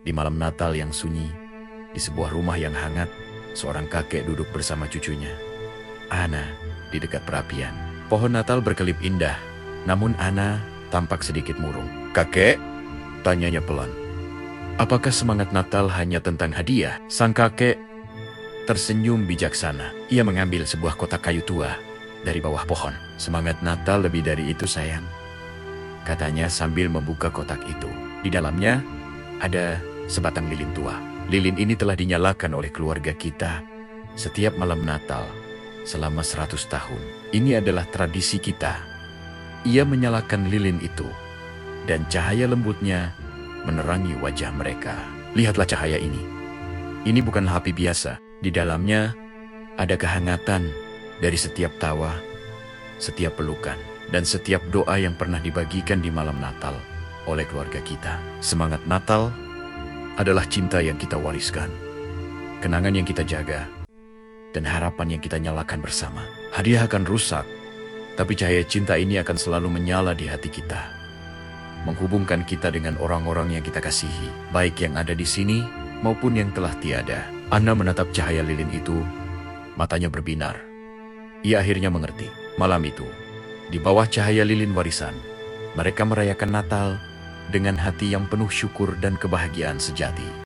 Di malam Natal yang sunyi, di sebuah rumah yang hangat, seorang kakek duduk bersama cucunya, Ana, di dekat perapian. Pohon Natal berkelip indah, namun Ana tampak sedikit murung. "Kakek?" tanyanya pelan. "Apakah semangat Natal hanya tentang hadiah?" Sang kakek tersenyum bijaksana. Ia mengambil sebuah kotak kayu tua dari bawah pohon. "Semangat Natal lebih dari itu, sayang," katanya sambil membuka kotak itu. Di dalamnya ada sebatang lilin tua. Lilin ini telah dinyalakan oleh keluarga kita setiap malam Natal selama 100 tahun. Ini adalah tradisi kita. Ia menyalakan lilin itu, dan cahaya lembutnya menerangi wajah mereka. "Lihatlah cahaya ini. Ini bukan api biasa. Di dalamnya ada kehangatan dari setiap tawa, setiap pelukan, dan setiap doa yang pernah dibagikan di malam Natal oleh keluarga kita. Semangat Natal adalah cinta yang kita wariskan, kenangan yang kita jaga, dan harapan yang kita nyalakan bersama. Hadiah akan rusak, tapi cahaya cinta ini akan selalu menyala di hati kita, menghubungkan kita dengan orang-orang yang kita kasihi, baik yang ada di sini maupun yang telah tiada." Ana menatap cahaya lilin itu, matanya berbinar. Ia akhirnya mengerti. Malam itu, di bawah cahaya lilin warisan, mereka merayakan Natal dengan hati yang penuh syukur dan kebahagiaan sejati.